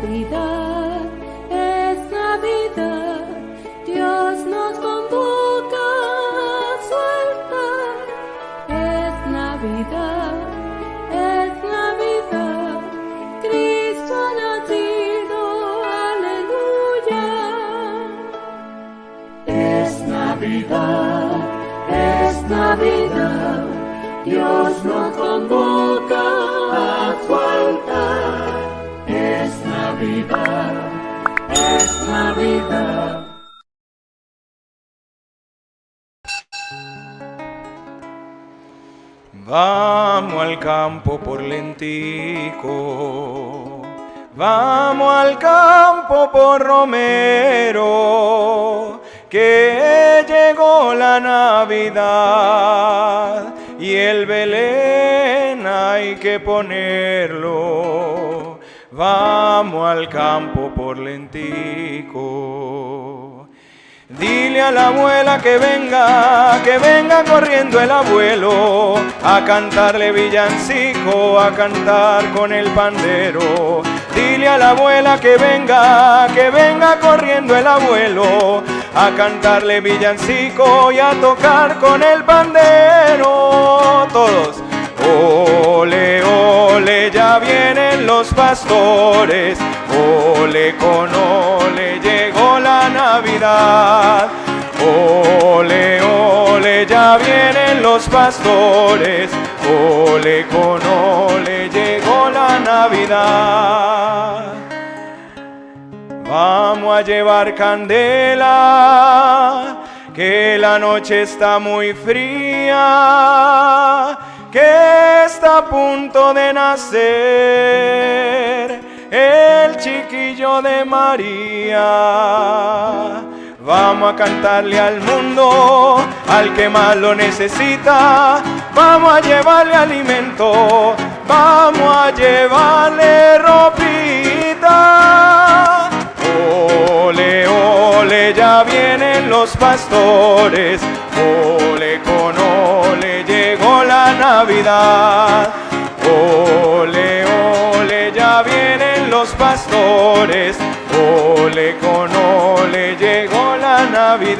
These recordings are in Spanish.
Navidad, es Navidad, Dios nos convoca a su altar. Es Navidad, Cristo ha nacido, aleluya. Es Navidad, Dios nos convoca a su altar. Es Navidad, es Navidad. Vamos al campo por lentico, vamos al campo por romero, que llegó la Navidad y el Belén hay que ponerlo. Vamos al campo por lentico. Dile a la abuela que venga corriendo el abuelo a cantarle villancico, a cantar con el pandero. Dile a la abuela que venga corriendo el abuelo a cantarle villancico y a tocar con el pandero. Todos. Ole, ole, ya vienen los pastores, ole con ole, llegó la Navidad. Ole, ole, ya vienen los pastores, ole con ole, llegó la Navidad. Vamos a llevar candela, que la noche está muy fría, que está a punto de nacer el chiquillo de María. Vamos a cantarle al mundo, al que más lo necesita. Vamos a llevarle alimento, vamos a llevarle ropita. Ole, ole, ya vienen los pastores, ole con ole, llegó la Navidad. Ole, ole, ya vienen los pastores, ole con ole, llegó la Navidad.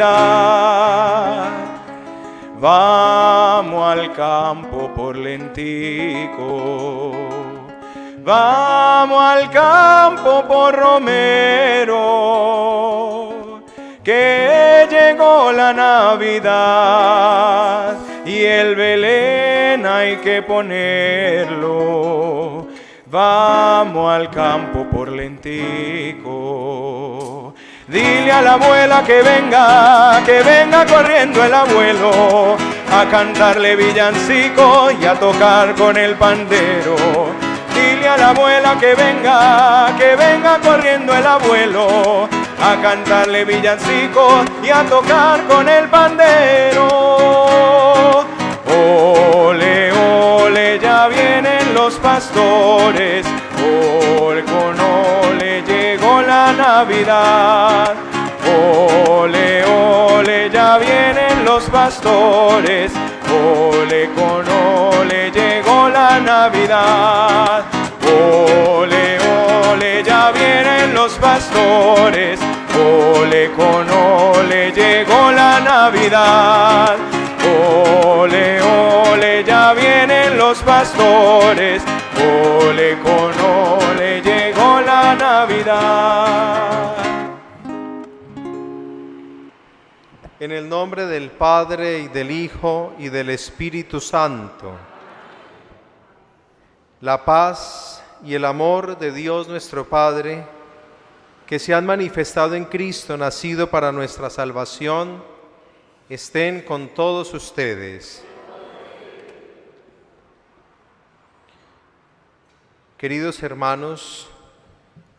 Vamos al campo por lentico, vamos al campo por romero, que llegó la Navidad y el Belén hay que ponerlo. Vamos al campo por lentico. Dile a la abuela que venga corriendo el abuelo a cantarle villancico y a tocar con el pandero. Dile a la abuela que venga corriendo el abuelo a cantarle villancico y a tocar con el pandero. Ole, ole, ya vienen los pastores, ole con ole, llegó la Navidad. Ole, ole, ya vienen los pastores, ole con ole, llegó la Navidad. Ole, ole, ya vienen los pastores, ole con ole, llegó la Navidad. Ole, ole, ya vienen los pastores, ole con ole, llegó la Navidad. En el nombre del Padre, y del Hijo, y del Espíritu Santo. La paz y el amor de Dios nuestro Padre, que se han manifestado en Cristo, nacido para nuestra salvación, estén con todos ustedes. Queridos hermanos,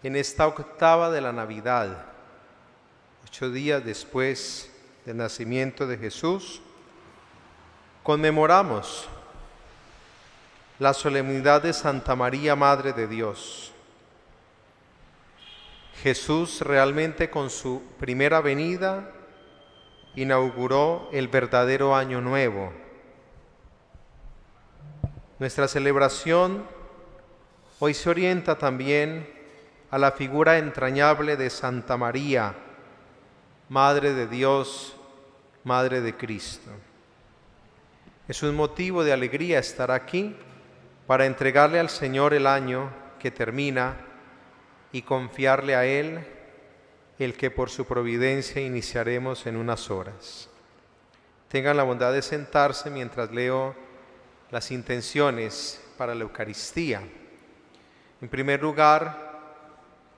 en esta octava de la Navidad, 8 días después del nacimiento de Jesús, conmemoramos la solemnidad de Santa María, Madre de Dios. Jesús realmente con su primera venida inauguró el verdadero año nuevo. Nuestra celebración hoy se orienta también a la figura entrañable de Santa María, Madre de Dios, Madre de Cristo. Es un motivo de alegría estar aquí para entregarle al Señor el año que termina y confiarle a Él el que por su providencia iniciaremos en unas horas. Tengan la bondad de sentarse mientras leo las intenciones para la Eucaristía. En primer lugar,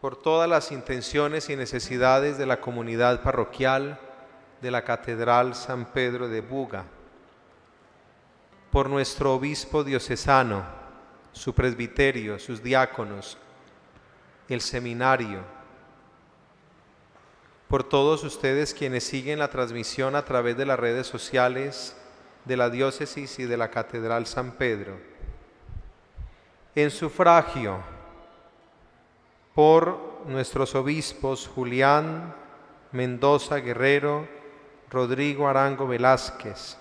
por todas las intenciones y necesidades de la comunidad parroquial de la Catedral San Pedro de Buga, por nuestro obispo diocesano, su presbiterio, sus diáconos, el seminario, por todos ustedes quienes siguen la transmisión a través de las redes sociales de la diócesis y de la Catedral San Pedro. En sufragio, por nuestros obispos Julián Mendoza Guerrero, Rodrigo Arango Velázquez,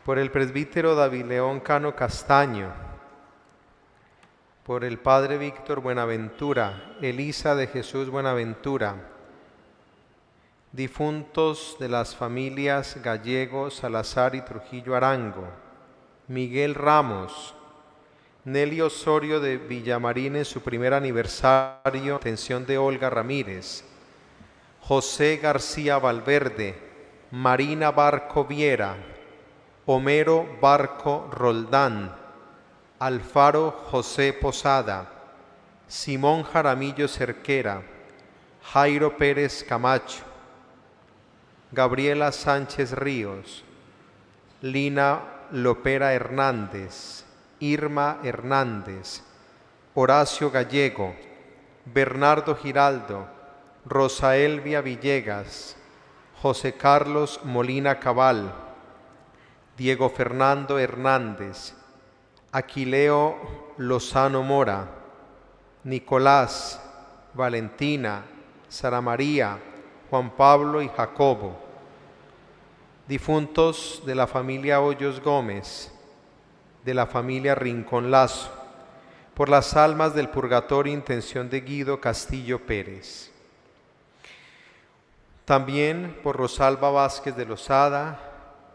por el presbítero David León Cano Castaño, por el padre Víctor Buenaventura, Elisa de Jesús Buenaventura, difuntos de las familias Gallego, Salazar y Trujillo Arango, Miguel Ramos, Nelly Osorio de Villamarín en su primer aniversario, atención de Olga Ramírez, José García Valverde, Marina Barco Viera, Homero Barco Roldán, Alfaro José Posada, Simón Jaramillo Cerquera, Jairo Pérez Camacho, Gabriela Sánchez Ríos, Lina Lopera Hernández, Irma Hernández, Horacio Gallego, Bernardo Giraldo, Rosa Elvia Villegas, José Carlos Molina Cabal, Diego Fernando Hernández, Aquileo Lozano Mora, Nicolás, Valentina, Sara María, Juan Pablo y Jacobo, difuntos de la familia Hoyos Gómez, de la familia Rincón Lazo, por las almas del purgatorio, intención de Guido Castillo Pérez. También por Rosalba Vázquez de Lozada,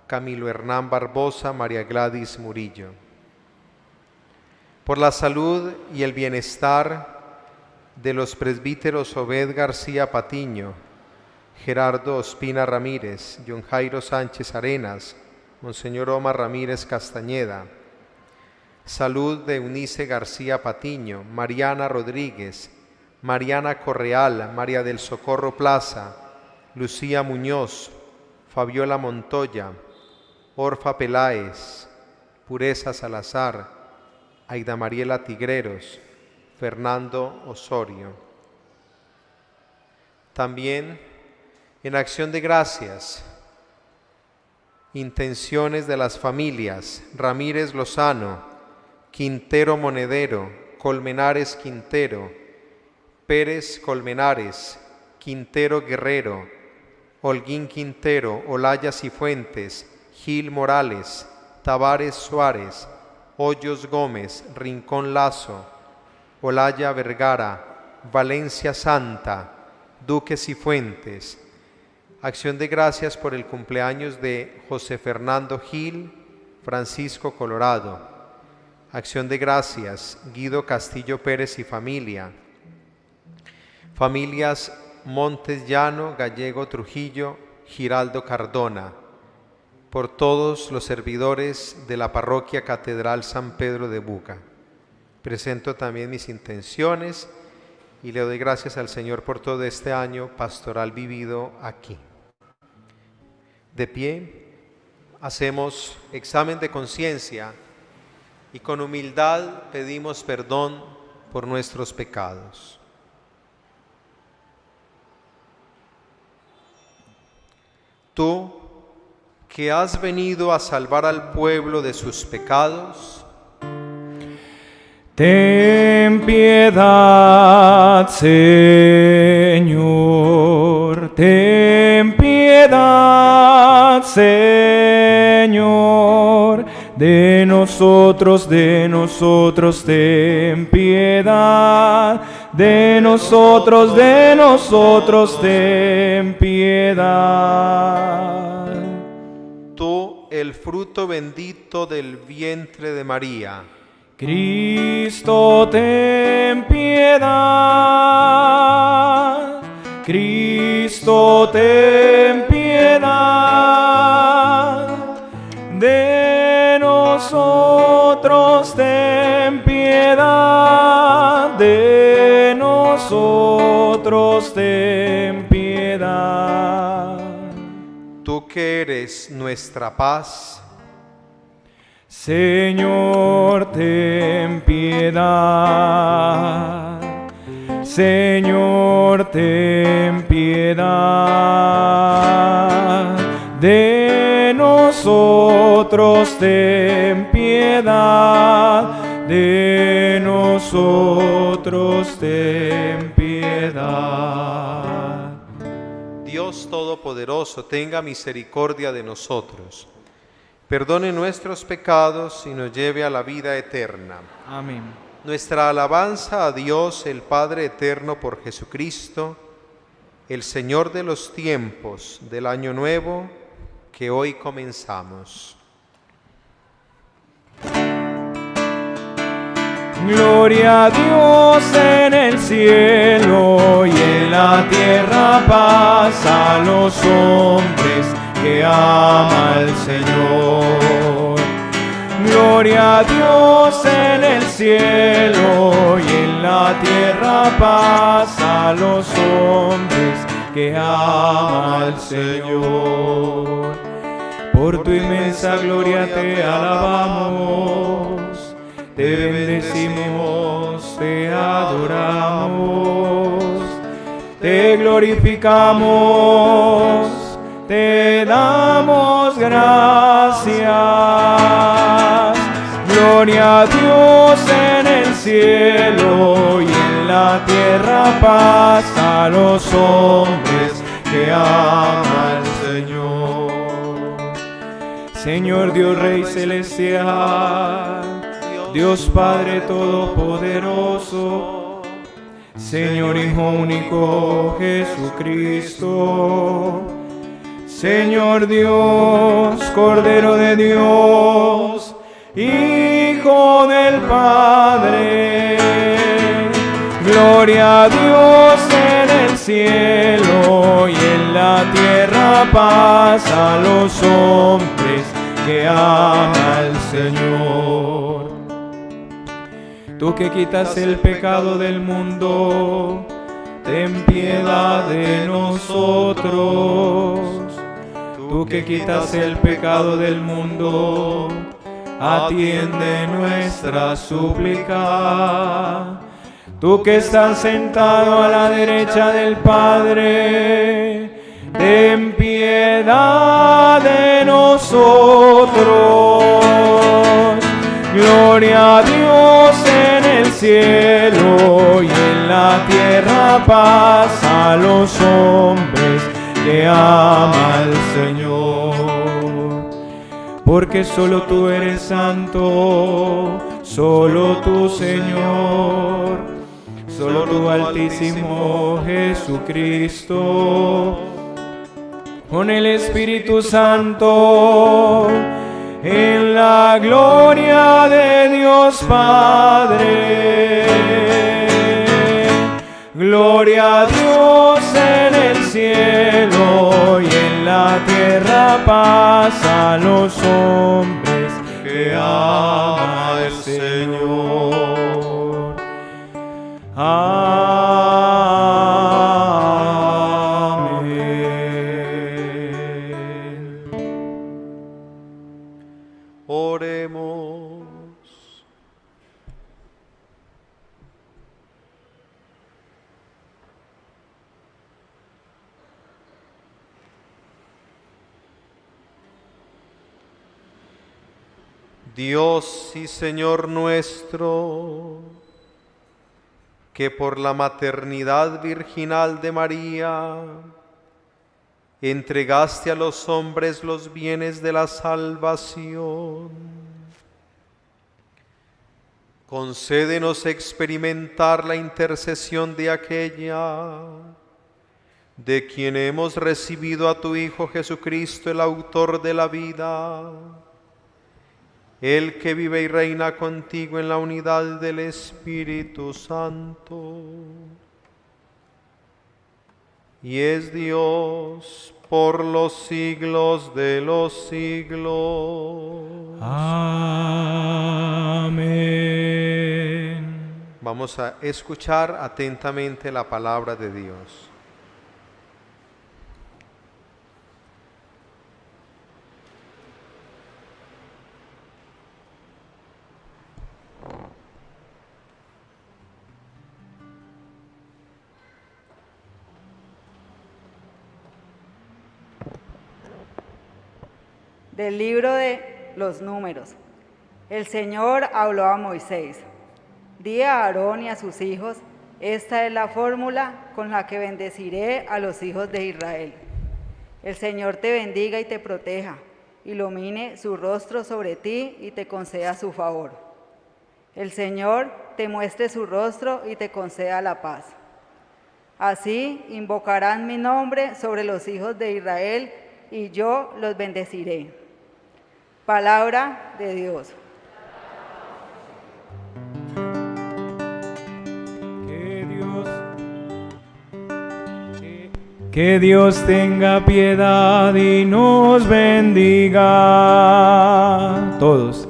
Camilo Hernán Barbosa, María Gladys Murillo. Por la salud y el bienestar de los presbíteros Obed García Patiño, Gerardo Ospina Ramírez, John Jairo Sánchez Arenas, Monseñor Omar Ramírez Castañeda. Salud de Eunice García Patiño, Mariana Rodríguez, Mariana Correal, María del Socorro Plaza, Lucía Muñoz, Fabiola Montoya, Orfa Peláez, Pureza Salazar, Aida Mariela Tigreros, Fernando Osorio. También en acción de gracias, intenciones de las familias Ramírez Lozano, Quintero Monedero, Colmenares Quintero, Pérez Colmenares, Quintero Guerrero, Holguín Quintero, Olaya Cifuentes, Gil Morales, Tavares Suárez, Hoyos Gómez, Rincón Lazo, Olaya Vergara, Valencia Santa, Duque Cifuentes. Acción de gracias por el cumpleaños de José Fernando Gil, Francisco Colorado. Acción de gracias, Guido Castillo Pérez y familia. Familias Montes Llano, Gallego Trujillo, Giraldo Cardona. Por todos los servidores de la parroquia Catedral San Pedro de Buga. Presento también mis intenciones y le doy gracias al Señor por todo este año pastoral vivido aquí. De pie, hacemos examen de conciencia y con humildad pedimos perdón por nuestros pecados. Tú, que has venido a salvar al pueblo de sus pecados, ten piedad, Señor, ten piedad, Señor, de nosotros nosotros, ten piedad. De nosotros, ten piedad. Tú, el fruto bendito del vientre de María. Cristo, ten piedad. Cristo, ten piedad. De nosotros, ten piedad. De nosotros, ten piedad. Tú que eres nuestra paz. Señor, ten piedad. Señor, ten piedad. De nosotros, ten piedad. De nosotros, ten piedad. Dios Todopoderoso, tenga misericordia de nosotros. Perdone nuestros pecados y nos lleve a la vida eterna. Amén. Nuestra alabanza a Dios, el Padre eterno, por Jesucristo, el Señor de los tiempos, del año nuevo que hoy comenzamos. Gloria a Dios en el cielo y en la tierra paz a los hombres que ama al Señor. Gloria a Dios en el cielo y en la tierra paz a los hombres que ama al Señor. Por tu inmensa gloria te alabamos, te bendecimos, te adoramos, te glorificamos, te damos gracias. Gloria a Dios en el cielo y en la tierra paz a los hombres que ama al Señor. Señor Dios Rey celestial, Dios Padre Todopoderoso, Señor Hijo único Jesucristo, Señor Dios, Cordero de Dios, Hijo del Padre. Gloria a Dios en el cielo y en la tierra paz a los hombres que ama al Señor. Tú que quitas el pecado del mundo, ten piedad de nosotros. Tú que quitas el pecado del mundo, atiende nuestra súplica. Tú que estás sentado a la derecha del Padre, ten piedad de nosotros. Gloria a Dios en el cielo y en la tierra paz a los hombres que ama al Señor. Porque solo tú eres santo, solo tú, Señor, solo tú, Altísimo Jesucristo, con el Espíritu Santo, en la gloria de Dios Padre. Gloria a Dios en el cielo y en la tierra paz a los hombres que ama el Señor. Amén. Oremos. Dios y Señor nuestro, que por la maternidad virginal de María entregaste a los hombres los bienes de la salvación, Concédenos experimentar la intercesión de aquella de quien hemos recibido a tu Hijo Jesucristo, el autor de la vida, el que vive y reina contigo en la unidad del Espíritu Santo, y es Dios por los siglos de los siglos. Amén. Vamos a escuchar atentamente la palabra de Dios. Del libro de los Números. El Señor habló a Moisés. Di a Aarón y a sus hijos, esta es la fórmula con la que bendeciré a los hijos de Israel. El Señor te bendiga y te proteja, ilumine su rostro sobre ti y te conceda su favor. El Señor te muestre su rostro y te conceda la paz. Así invocarán mi nombre sobre los hijos de Israel y yo los bendeciré. Palabra de Dios. Que Dios tenga piedad y nos bendiga. Todos.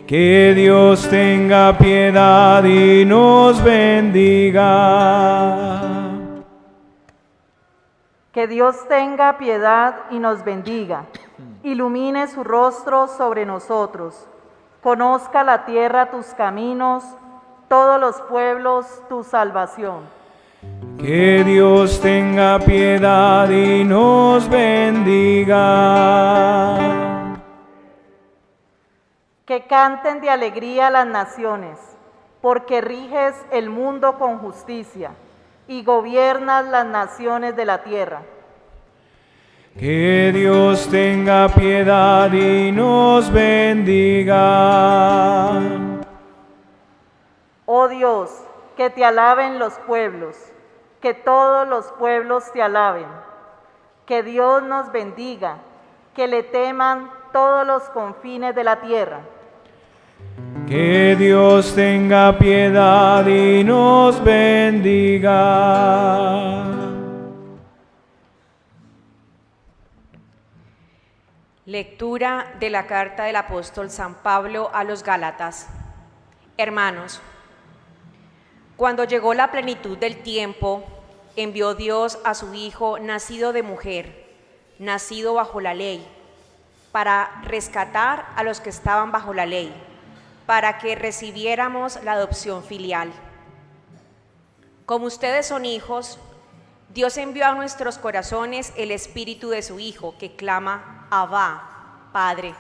Que Dios tenga piedad y nos bendiga. Que Dios tenga piedad y nos bendiga. Ilumine su rostro sobre nosotros. Conozca la tierra tus caminos, todos los pueblos tu salvación. Que Dios tenga piedad y nos bendiga. Que canten de alegría las naciones, porque riges el mundo con justicia y gobiernas las naciones de la tierra. Que Dios tenga piedad y nos bendiga. Oh Dios, que te alaben los pueblos, que todos los pueblos te alaben. Que Dios nos bendiga, que le teman todos los confines de la tierra. Que Dios tenga piedad y nos bendiga. Lectura de la carta del apóstol San Pablo a los Gálatas. Hermanos, cuando llegó la plenitud del tiempo, envió Dios a su Hijo nacido de mujer, nacido bajo la ley, para rescatar a los que estaban bajo la ley, para que recibiéramos la adopción filial. Como ustedes son hijos, Dios envió a nuestros corazones el espíritu de su Hijo, que clama, Abba, Padre.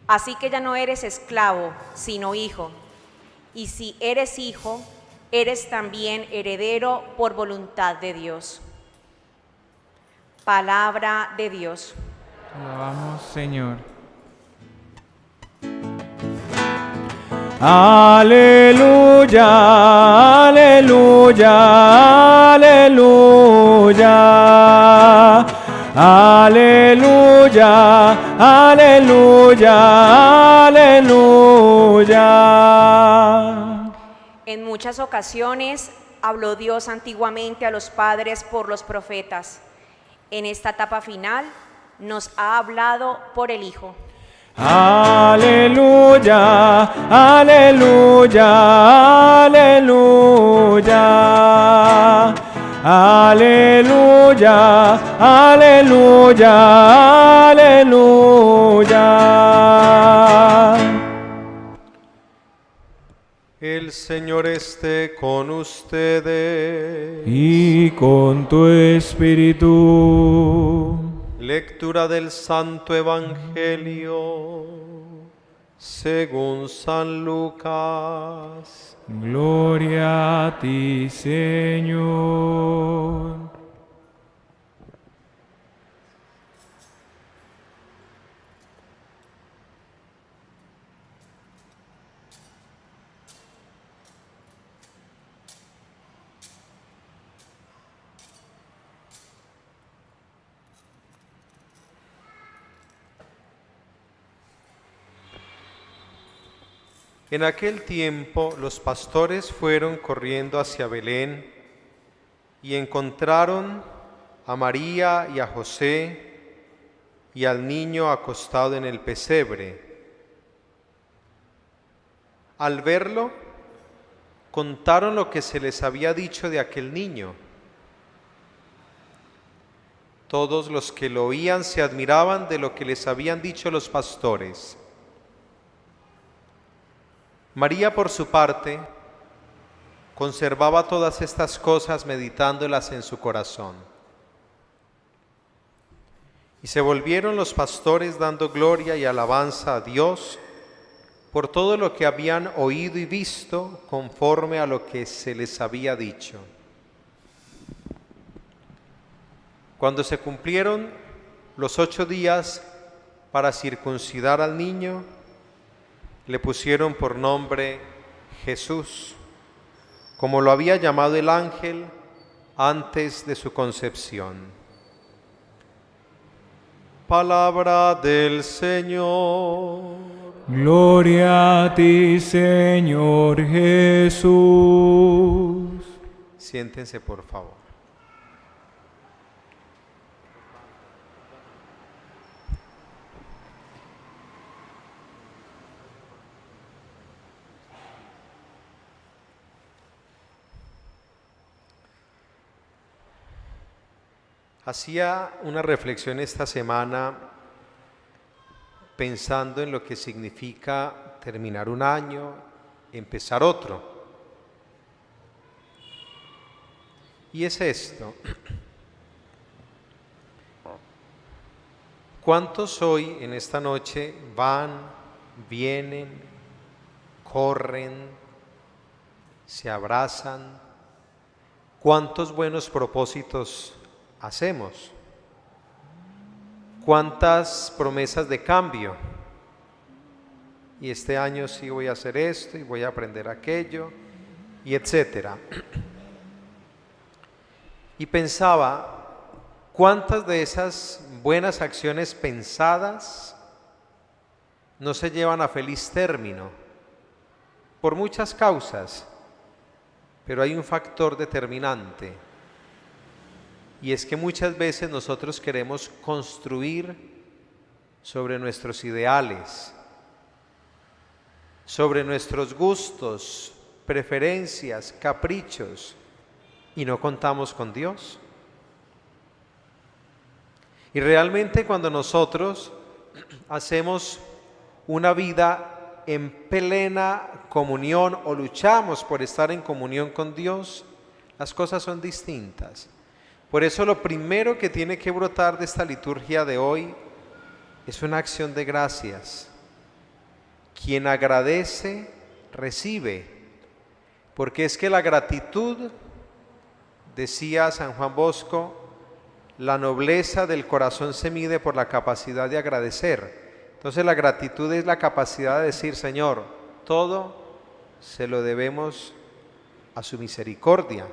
Así que ya no eres esclavo, sino hijo. Y si eres hijo, eres también heredero por voluntad de Dios. Palabra de Dios. Alabamos, Señor. Aleluya, aleluya, aleluya. Aleluya, aleluya, aleluya. En muchas ocasiones habló Dios antiguamente a los padres por los profetas. En esta etapa final nos ha hablado por el Hijo. Aleluya, aleluya, aleluya. Aleluya, aleluya, aleluya. El Señor esté con ustedes. Y con tu espíritu. Lectura del Santo Evangelio según San Lucas. Gloria a ti, Señor. En aquel tiempo los pastores fueron corriendo hacia Belén y encontraron a María y a José y al niño acostado en el pesebre. Al verlo, contaron lo que se les había dicho de aquel niño. Todos los que lo oían se admiraban de lo que les habían dicho los pastores. María, por su parte, conservaba todas estas cosas meditándolas en su corazón. Y se volvieron los pastores dando gloria y alabanza a Dios por todo lo que habían oído y visto conforme a lo que se les había dicho. Cuando se cumplieron los 8 días para circuncidar al niño, le pusieron por nombre Jesús, como lo había llamado el ángel antes de su concepción. Palabra del Señor. Gloria a ti, Señor Jesús. Siéntense, por favor. Hacía una reflexión esta semana pensando en lo que significa terminar un año, empezar otro. Y es esto. ¿Cuántos hoy en esta noche van, vienen, corren, se abrazan? ¿Cuántos buenos propósitos hacemos? ¿Cuántas promesas de cambio? Y este año sí voy a hacer esto y voy a aprender aquello y etcétera. Y pensaba, ¿cuántas de esas buenas acciones pensadas no se llevan a feliz término? Por muchas causas, pero hay un factor determinante. Y es que muchas veces nosotros queremos construir sobre nuestros ideales, sobre nuestros gustos, preferencias, caprichos, y no contamos con Dios. Y realmente cuando nosotros hacemos una vida en plena comunión o luchamos por estar en comunión con Dios, las cosas son distintas. Por eso lo primero que tiene que brotar de esta liturgia de hoy es una acción de gracias. Quien agradece, recibe. Porque es que la gratitud, decía San Juan Bosco, la nobleza del corazón se mide por la capacidad de agradecer. Entonces la gratitud es la capacidad de decir, Señor, todo se lo debemos a su misericordia.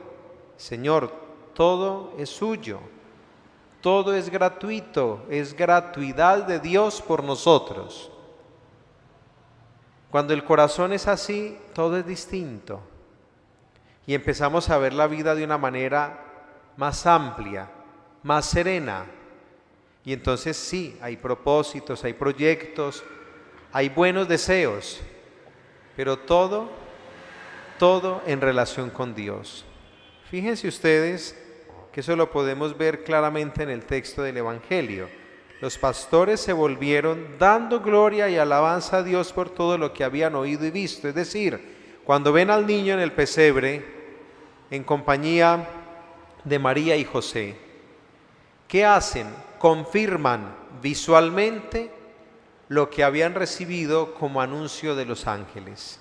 Señor, todo es suyo, todo es gratuito, es gratuidad de Dios por nosotros. Cuando el corazón es así, todo es distinto. Y empezamos a ver la vida de una manera más amplia, más serena. Y entonces sí, hay propósitos, hay proyectos, hay buenos deseos, pero todo en relación con Dios. Fíjense ustedes que eso lo podemos ver claramente en el texto del Evangelio. Los pastores se volvieron dando gloria y alabanza a Dios por todo lo que habían oído y visto. Es decir, cuando ven al niño en el pesebre, en compañía de María y José, ¿qué hacen? Confirman visualmente lo que habían recibido como anuncio de los ángeles.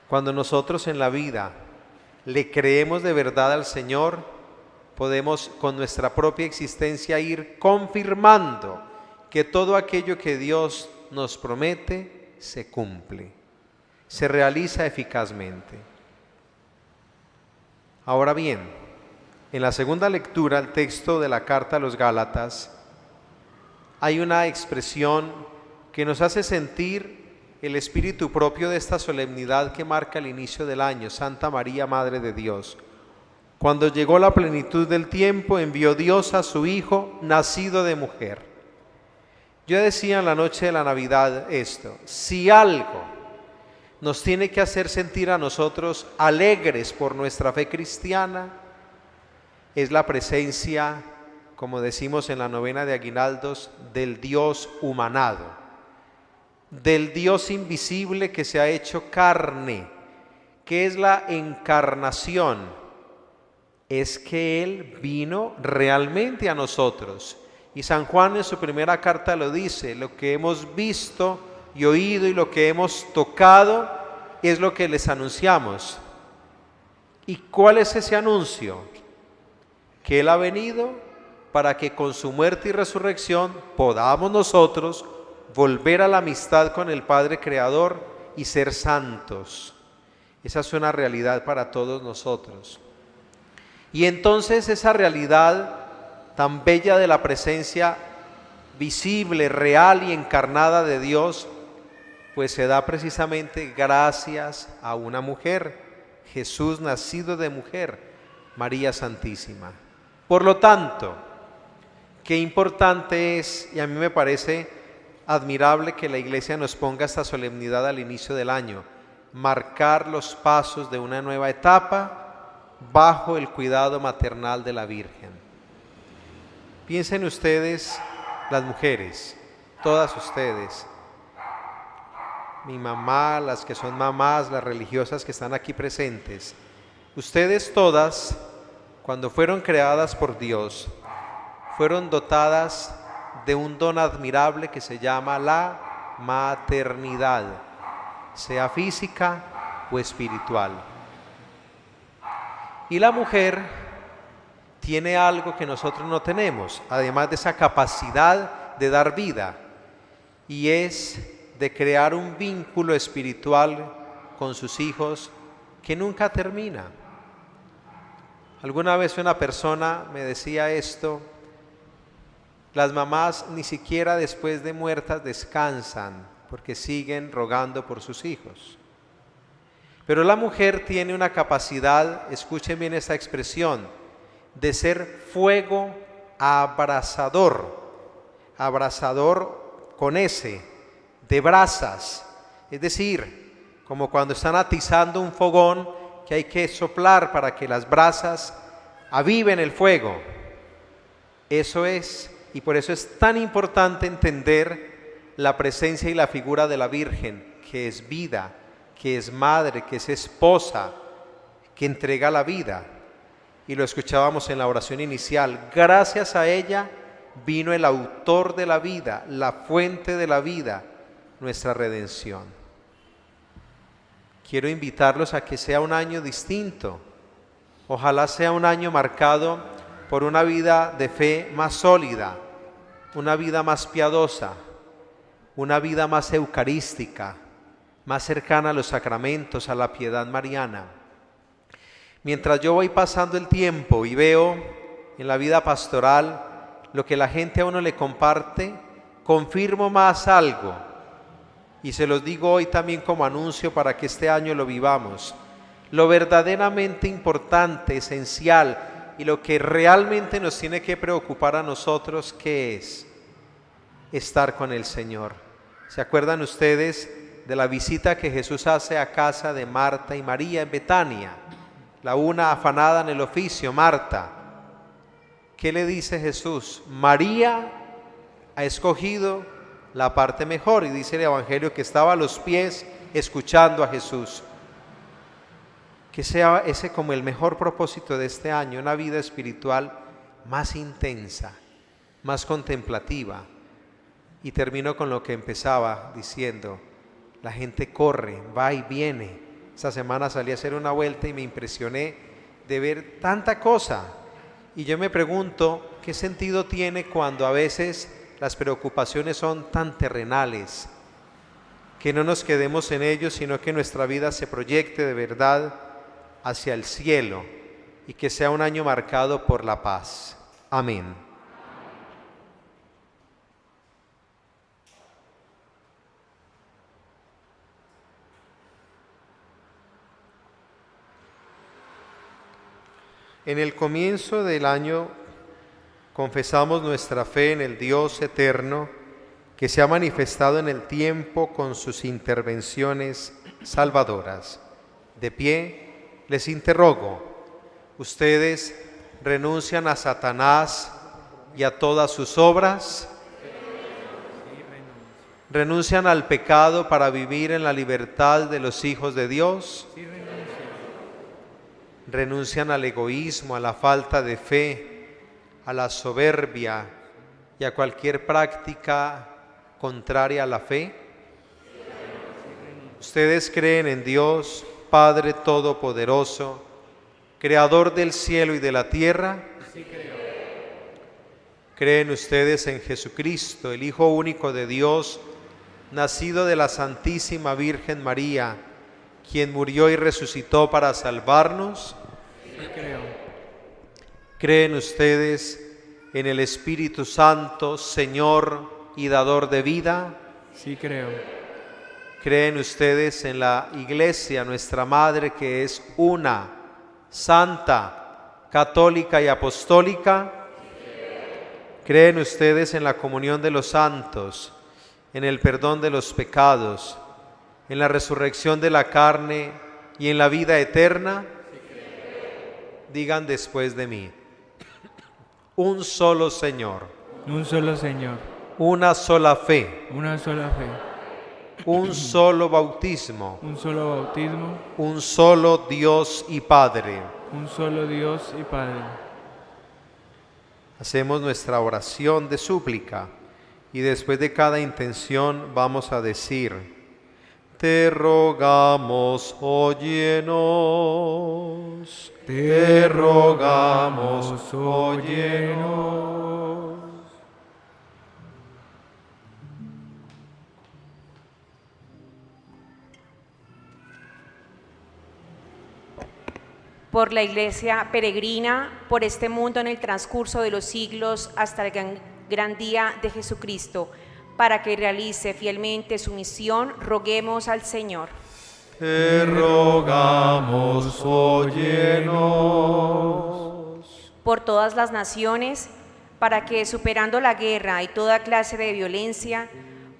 Cuando nosotros en la vida le creemos de verdad al Señor, podemos con nuestra propia existencia ir confirmando que todo aquello que Dios nos promete se cumple, se realiza eficazmente. Ahora bien, en la segunda lectura, el texto de la carta a los Gálatas, hay una expresión que nos hace sentir el espíritu propio de esta solemnidad que marca el inicio del año, Santa María, Madre de Dios. Cuando llegó la plenitud del tiempo, envió Dios a su Hijo, nacido de mujer. Yo decía en la noche de la Navidad esto: si algo nos tiene que hacer sentir a nosotros alegres por nuestra fe cristiana, es la presencia, como decimos en la novena de Aguinaldos, del Dios humanado, del Dios invisible que se ha hecho carne, que es la encarnación. Es que Él vino realmente a nosotros. Y San Juan en su primera carta lo dice: lo que hemos visto y oído y lo que hemos tocado es lo que les anunciamos. ¿Y cuál es ese anuncio? Que Él ha venido para que con su muerte y resurrección podamos nosotros volver a la amistad con el Padre Creador y ser santos. Esa es una realidad para todos nosotros. Y entonces esa realidad tan bella de la presencia visible, real y encarnada de Dios, pues se da precisamente gracias a una mujer, Jesús nacido de mujer, María Santísima. Por lo tanto, qué importante es, y a mí me parece admirable que la Iglesia nos ponga esta solemnidad al inicio del año, marcar los pasos de una nueva etapa bajo el cuidado maternal de la Virgen. Piensen ustedes, las mujeres, todas ustedes, mi mamá, las que son mamás, las religiosas que están aquí presentes, ustedes todas, cuando fueron creadas por Dios, fueron dotadas de un don admirable que se llama la maternidad, sea física o espiritual. Y la mujer tiene algo que nosotros no tenemos, además de esa capacidad de dar vida, y es de crear un vínculo espiritual con sus hijos que nunca termina. Alguna vez una persona me decía esto: las mamás ni siquiera después de muertas descansan porque siguen rogando por sus hijos. Pero la mujer tiene una capacidad, escuchen bien esta expresión, de ser fuego abrasador, abrasador con S, de brasas, es decir, como cuando están atizando un fogón que hay que soplar para que las brasas aviven el fuego. Eso es, y por eso es tan importante entender la presencia y la figura de la Virgen, que es vida, que es madre, que es esposa, que entrega la vida. Y lo escuchábamos en la oración inicial: gracias a ella vino el autor de la vida, la fuente de la vida, nuestra redención. Quiero invitarlos a que sea un año distinto. Ojalá sea un año marcado por una vida de fe más sólida, una vida más piadosa, una vida más eucarística, más cercana a los sacramentos, a la piedad mariana. Mientras yo voy pasando el tiempo y veo en la vida pastoral lo que la gente a uno le comparte, confirmo más algo, y se los digo hoy también como anuncio para que este año lo vivamos. Lo verdaderamente importante, esencial, y lo que realmente nos tiene que preocupar a nosotros, ¿qué es? Estar con el Señor. ¿Se acuerdan ustedes de la visita que Jesús hace a casa de Marta y María en Betania? La una afanada en el oficio, Marta. ¿Qué le dice Jesús? María ha escogido la parte mejor, y dice el Evangelio que estaba a los pies escuchando a Jesús. Que sea ese como el mejor propósito de este año, una vida espiritual más intensa, más contemplativa. Y termino con lo que empezaba diciendo: la gente corre, va y viene. Esta semana salí a hacer una vuelta y me impresioné de ver tanta cosa. Y yo me pregunto, ¿qué sentido tiene cuando a veces las preocupaciones son tan terrenales? Que no nos quedemos en ellos, sino que nuestra vida se proyecte de verdad hacia el cielo, y que sea un año marcado por la paz. Amén. En el comienzo del año confesamos nuestra fe en el Dios eterno que se ha manifestado en el tiempo con sus intervenciones salvadoras. De pie, les interrogo, ¿ustedes renuncian a Satanás y a todas sus obras? ¿Renuncian al pecado para vivir en la libertad de los hijos de Dios? ¿Renuncian al egoísmo, a la falta de fe, a la soberbia y a cualquier práctica contraria a la fe? ¿Ustedes creen en Dios, Padre Todopoderoso, Creador del cielo y de la tierra? Sí creo. ¿Creen ustedes en Jesucristo, el Hijo único de Dios, nacido de la Santísima Virgen María, quien murió y resucitó para salvarnos? Sí creo. ¿Creen ustedes en el Espíritu Santo, Señor y dador de vida? Sí creo. ¿Creen ustedes en la Iglesia, nuestra Madre, que es una, santa, católica y apostólica? ¿Creen ustedes en la comunión de los santos, en el perdón de los pecados, en la resurrección de la carne y en la vida eterna? Digan después de mí: un solo Señor, Un solo Señor, una sola fe, una sola fe, un solo bautismo, un solo bautismo, un solo Dios y Padre. un solo Dios y Padre. Hacemos nuestra oración de súplica y después de cada intención vamos a decir: te rogamos, óyenos. Te rogamos, óyenos. Por la Iglesia peregrina, por este mundo en el transcurso de los siglos hasta el gran día de Jesucristo, para que realice fielmente su misión, roguemos al Señor. Te rogamos, óyenos. Por todas las naciones, para que, superando la guerra y toda clase de violencia,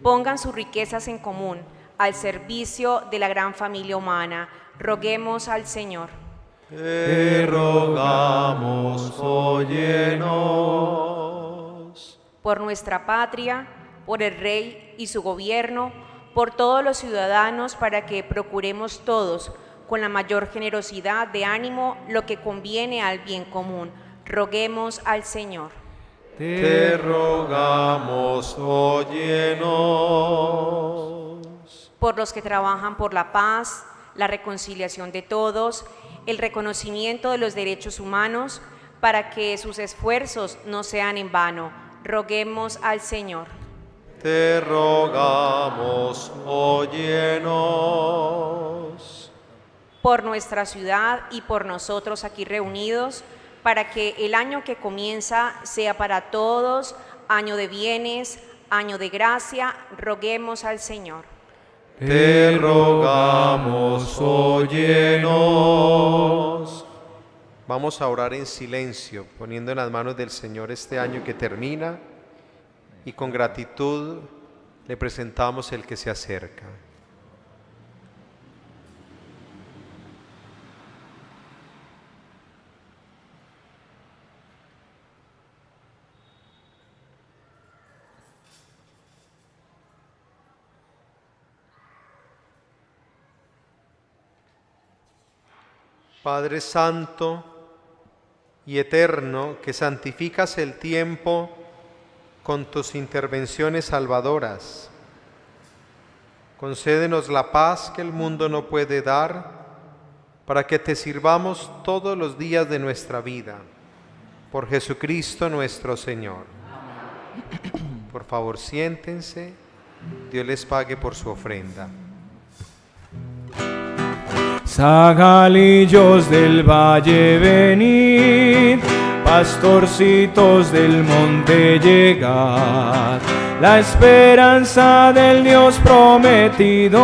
pongan sus riquezas en común al servicio de la gran familia humana, roguemos al Señor. Te rogamos, óyenos. Por nuestra patria, por el Rey y su gobierno, por todos los ciudadanos, para que procuremos todos, con la mayor generosidad de ánimo, lo que conviene al bien común. Roguemos al Señor. Te rogamos, óyenos. Por los que trabajan por la paz, la reconciliación de todos, el reconocimiento de los derechos humanos, para que sus esfuerzos no sean en vano. Roguemos al Señor. Te rogamos, óyenos. Por nuestra ciudad y por nosotros aquí reunidos, para que el año que comienza sea para todos año de bienes, año de gracia, roguemos al Señor. Te rogamos, óyenos. Vamos a orar en silencio, poniendo en las manos del Señor este año que termina, y con gratitud le presentamos el que se acerca. Padre Santo y Eterno, que santificas el tiempo con tus intervenciones salvadoras, concédenos la paz que el mundo no puede dar, para que te sirvamos todos los días de nuestra vida. Por Jesucristo nuestro Señor. Por favor, siéntense. Dios les pague por su ofrenda. Zagalillos del valle venid, pastorcitos del monte llegad, la esperanza del Dios prometido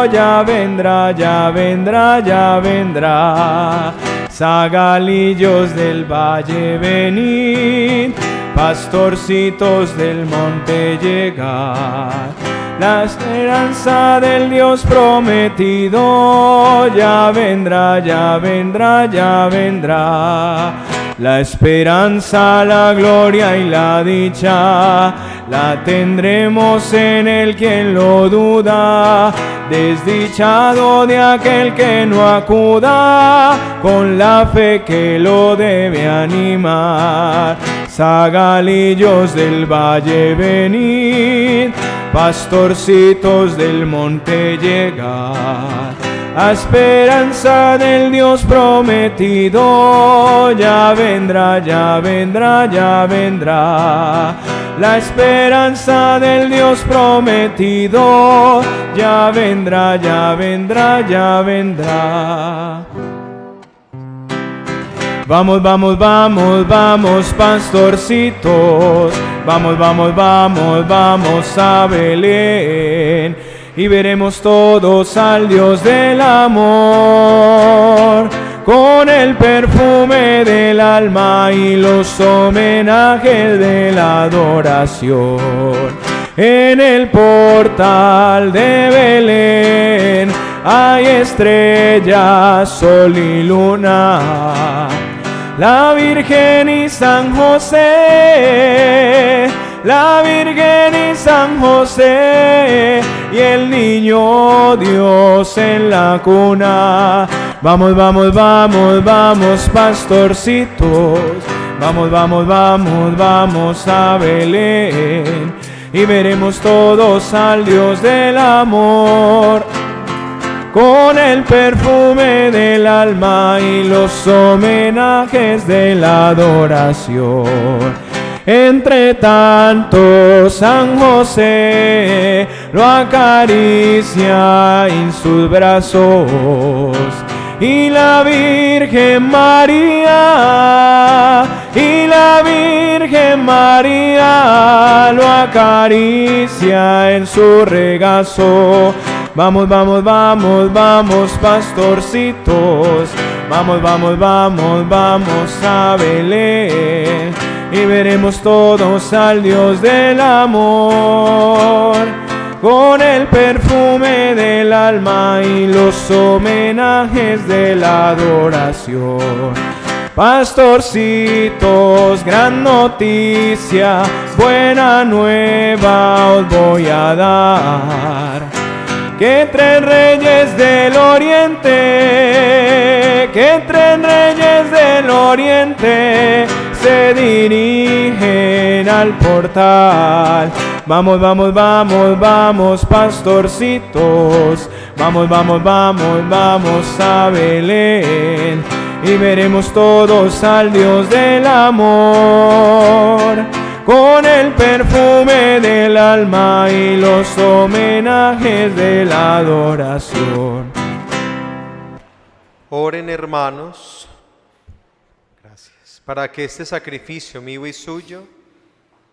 ya vendrá, ya vendrá, ya vendrá. zagalillos del valle venid, pastorcitos del monte llegad. La esperanza del Dios prometido ya vendrá, ya vendrá, ya vendrá. La esperanza, la gloria y la dicha la tendremos en el quien lo duda. Desdichado de aquel que no acuda con la fe que lo debe animar. Zagalillos del valle venid, pastorcitos del monte llegad. La esperanza del Dios prometido ya vendrá, ya vendrá, ya vendrá. La esperanza del Dios prometido ya vendrá, ya vendrá, ya vendrá. Vamos, vamos, vamos, vamos, pastorcitos. Vamos, vamos, vamos, vamos a Belén. Y veremos todos al Dios del amor, con el perfume del alma y los homenajes de la adoración. En el portal de Belén hay estrellas, sol y luna. La Virgen y San José, la Virgen y San José, y el niño Dios en la cuna. Vamos, vamos, vamos, vamos, pastorcitos. Vamos, vamos, vamos, vamos a Belén. Y veremos todos al Dios del amor, con el perfume del alma y los homenajes de la adoración. Entre tanto San José lo acaricia en sus brazos, y la Virgen María, y la Virgen María lo acaricia en su regazo. Vamos, vamos, vamos, vamos, pastorcitos. Vamos, vamos, vamos, vamos a Belén. Y veremos todos al Dios del amor, con el perfume del alma y los homenajes de la adoración. Pastorcitos, gran noticia, buena nueva os voy a dar. Que tres reyes del oriente, que tres reyes del oriente se dirigen al portal. Vamos, vamos, vamos, vamos, pastorcitos. Vamos, vamos, vamos, vamos a Belén. Y veremos todos al Dios del amor, con el perfume del alma y los homenajes de la adoración. Oren, hermanos, gracias, para que este sacrificio mío y suyo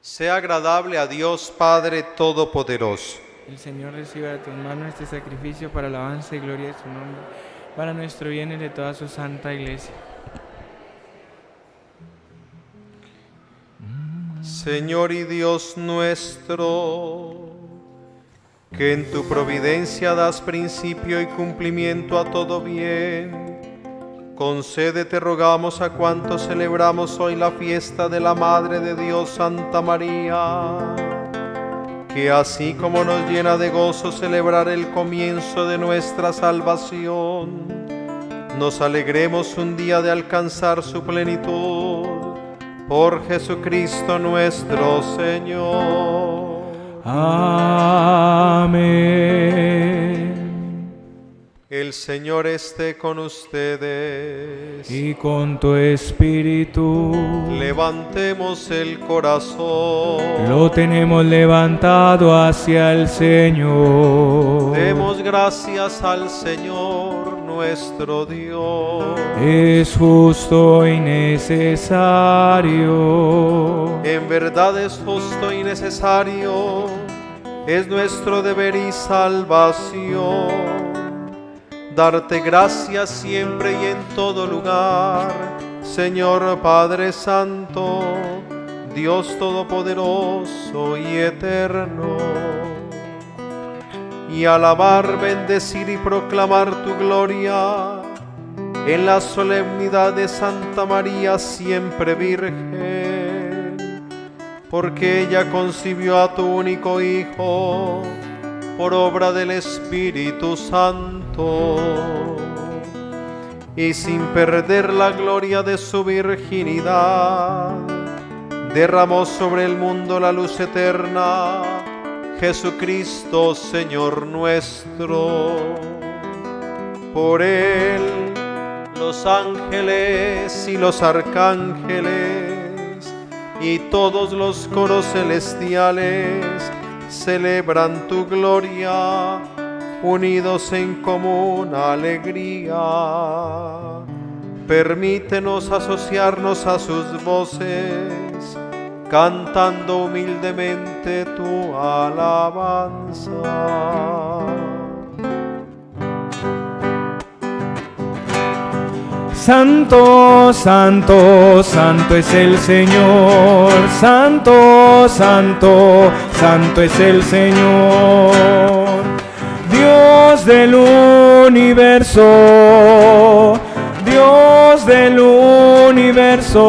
sea agradable a Dios Padre Todopoderoso. El Señor reciba de tus manos este sacrificio para alabanza y gloria de su nombre, para nuestro bien y de toda su santa iglesia. Señor y Dios nuestro, que en tu providencia das principio y cumplimiento a todo bien, concede, te rogamos, a cuantos celebramos hoy la fiesta de la Madre de Dios, Santa María, que así como nos llena de gozo celebrar el comienzo de nuestra salvación, nos alegremos un día de alcanzar su plenitud. Por Jesucristo nuestro Señor. Amén. El Señor esté con ustedes. Y con tu espíritu. Levantemos el corazón. Lo tenemos levantado hacia el Señor. Demos gracias al Señor nuestro Dios. Es justo y necesario. En verdad es justo y necesario. Es nuestro deber y salvación darte gracias siempre y en todo lugar, Señor Padre Santo, Dios Todopoderoso y Eterno, y alabar, bendecir y proclamar tu gloria en la solemnidad de Santa María siempre Virgen, porque ella concibió a tu único Hijo por obra del Espíritu Santo, y sin perder la gloria de su virginidad, derramó sobre el mundo la luz eterna, Jesucristo, Señor nuestro. Por él, los ángeles y los arcángeles y todos los coros celestiales celebran tu gloria, unidos en común alegría. Permítenos asociarnos a sus voces, cantando humildemente tu alabanza. Santo, santo, santo es el Señor. Santo, santo, santo es el Señor. Dios del universo, Dios del universo.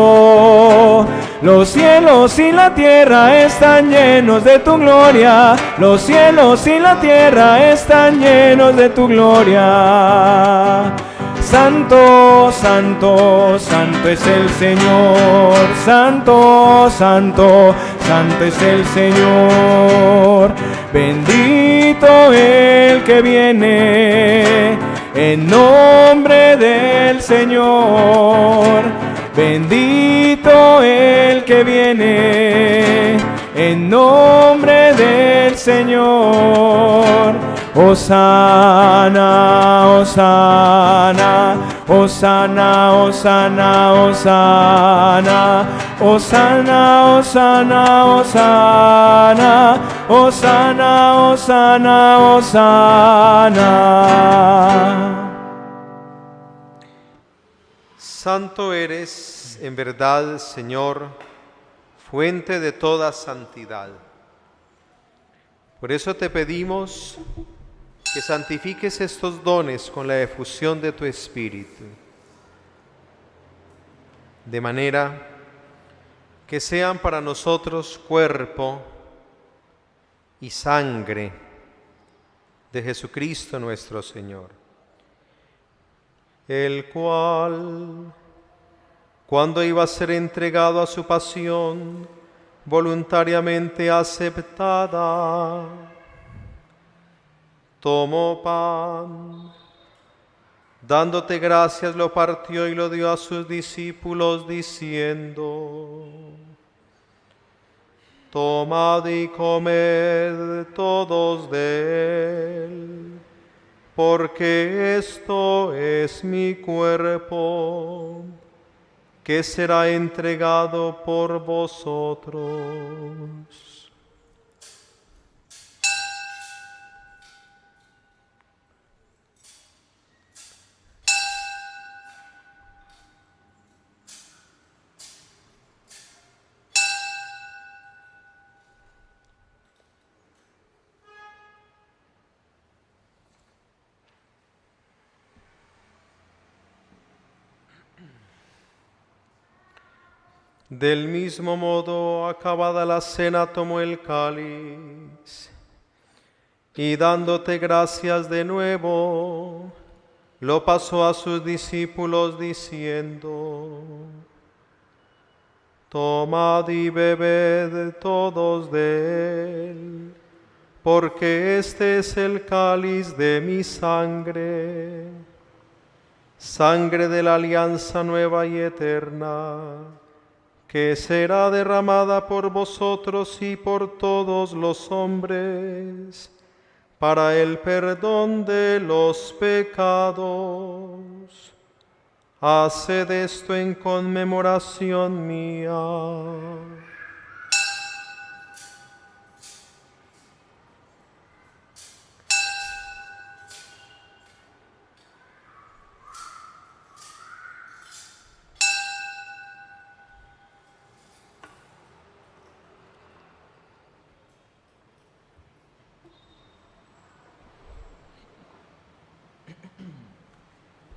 Los cielos y la tierra están llenos de tu gloria. Los cielos y la tierra están llenos de tu gloria. Santo, santo, santo es el Señor. Santo, santo, santo es el Señor. Bendito el que viene en nombre del Señor. Bendito el que viene en nombre del Señor. Hosana, hosana, hosana, hosana, hosana, hosana, hosana, hosana, hosana, hosana, hosana. Santo eres, en verdad, Señor, fuente de toda santidad. Por eso te pedimos que santifiques estos dones con la efusión de tu Espíritu, de manera que sean para nosotros cuerpo y sangre de Jesucristo nuestro Señor, el cual, cuando iba a ser entregado a su pasión, voluntariamente aceptada, tomó pan, dándote gracias, lo partió y lo dio a sus discípulos, diciendo: tomad y comed todos de él, porque esto es mi cuerpo, que será entregado por vosotros. Del mismo modo, acabada la cena, tomó el cáliz y, dándote gracias de nuevo, lo pasó a sus discípulos diciendo: tomad y bebed todos de él, porque este es el cáliz de mi sangre, sangre de la alianza nueva y eterna, que será derramada por vosotros y por todos los hombres, para el perdón de los pecados. Haced esto en conmemoración mía.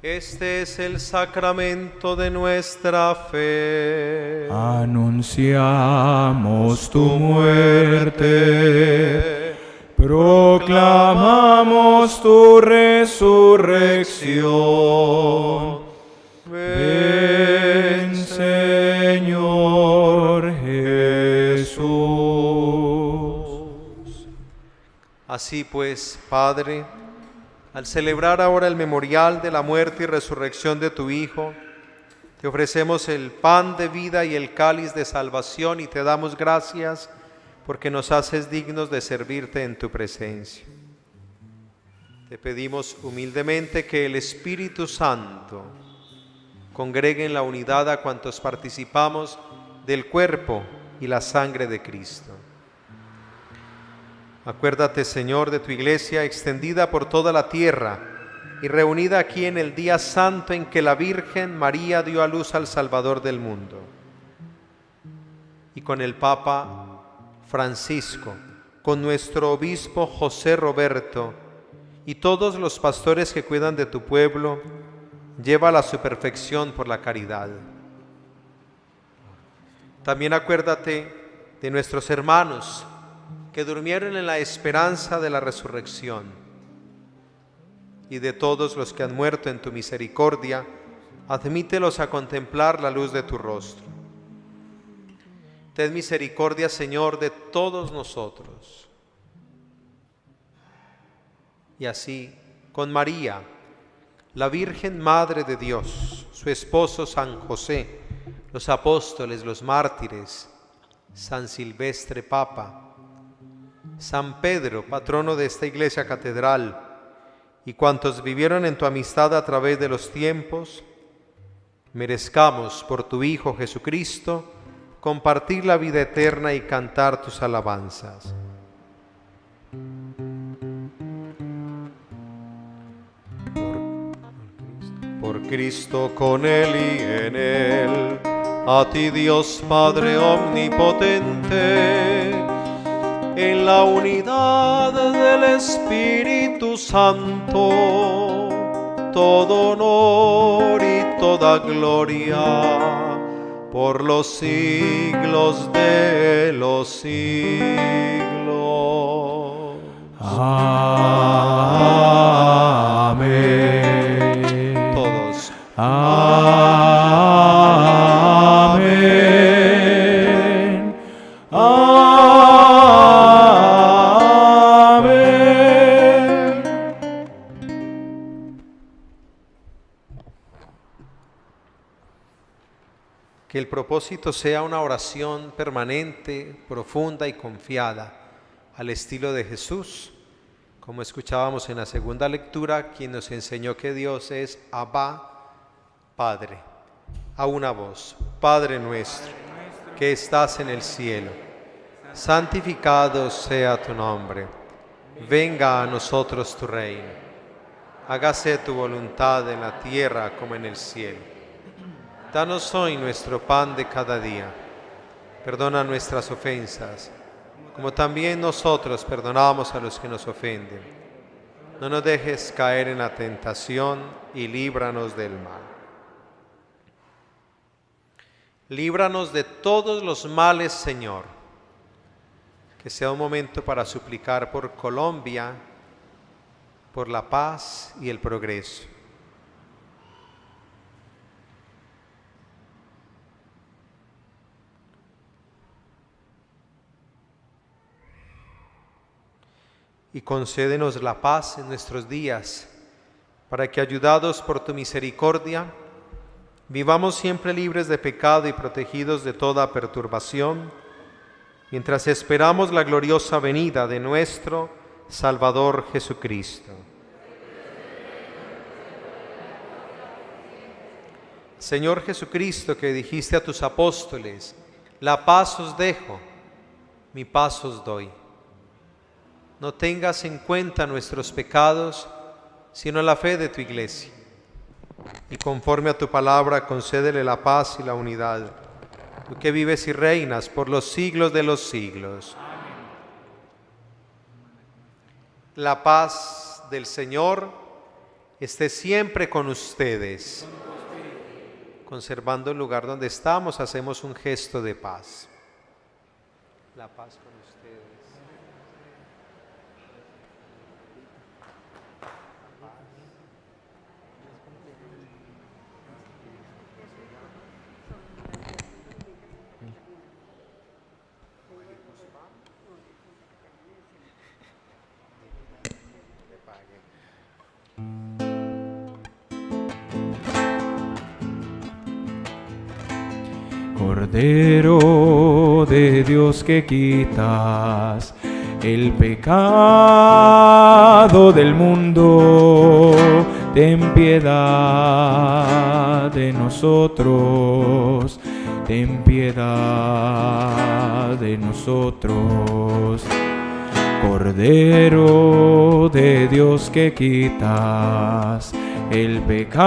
Este es el sacramento de nuestra fe. Anunciamos tu muerte, proclamamos tu resurrección. Ven, Señor Jesús. Así pues, Padre, al celebrar ahora el memorial de la muerte y resurrección de tu Hijo, te ofrecemos el pan de vida y el cáliz de salvación y te damos gracias porque nos haces dignos de servirte en tu presencia. Te pedimos humildemente que el Espíritu Santo congregue en la unidad a cuantos participamos del cuerpo y la sangre de Cristo. Acuérdate, Señor, de tu iglesia extendida por toda la tierra y reunida aquí en el día santo en que la Virgen María dio a luz al Salvador del mundo. Y con el Papa Francisco, con nuestro obispo José Roberto y todos los pastores que cuidan de tu pueblo, llévala a su perfección por la caridad. También acuérdate de nuestros hermanos que durmieron en la esperanza de la resurrección, y de todos los que han muerto en tu misericordia, admítelos a contemplar la luz de tu rostro. Ten misericordia, Señor, de todos nosotros. Y así, con María, la Virgen Madre de Dios, su esposo San José, los apóstoles, los mártires, San Silvestre Papa, San Pedro, patrono de esta iglesia catedral, y cuantos vivieron en tu amistad a través de los tiempos, merezcamos por tu Hijo Jesucristo compartir la vida eterna y cantar tus alabanzas. Por Cristo, con Él y en Él, a ti Dios Padre omnipotente, en la unidad del Espíritu Santo, todo honor y toda gloria por los siglos de los siglos. Amén. Todos. Amén. Amén. Que el propósito sea una oración permanente, profunda y confiada, al estilo de Jesús, como escuchábamos en la segunda lectura, quien nos enseñó que Dios es Abba, Padre. A una voz: Padre nuestro, que estás en el cielo, santificado sea tu nombre. Venga a nosotros tu reino. Hágase tu voluntad en la tierra como en el cielo. Danos hoy nuestro pan de cada día. Perdona nuestras ofensas, como también nosotros perdonamos a los que nos ofenden. No nos dejes caer en la tentación y líbranos del mal. Líbranos de todos los males, Señor. Que sea un momento para suplicar por Colombia, por la paz y el progreso. Y concédenos la paz en nuestros días, para que, ayudados por tu misericordia, vivamos siempre libres de pecado y protegidos de toda perturbación, mientras esperamos la gloriosa venida de nuestro Salvador Jesucristo. Señor Jesucristo, que dijiste a tus apóstoles: la paz os dejo, mi paz os doy. No tengas en cuenta nuestros pecados, sino la fe de tu iglesia. Y conforme a tu palabra, concédele la paz y la unidad, tú que vives y reinas por los siglos de los siglos. Amén. La paz del Señor esté siempre con ustedes. Conservando el lugar donde estamos, hacemos un gesto de paz. La paz con ustedes. Cordero de Dios que quitas el pecado del mundo, ten piedad de nosotros, ten piedad de nosotros. Cordero de Dios que quitas el pecado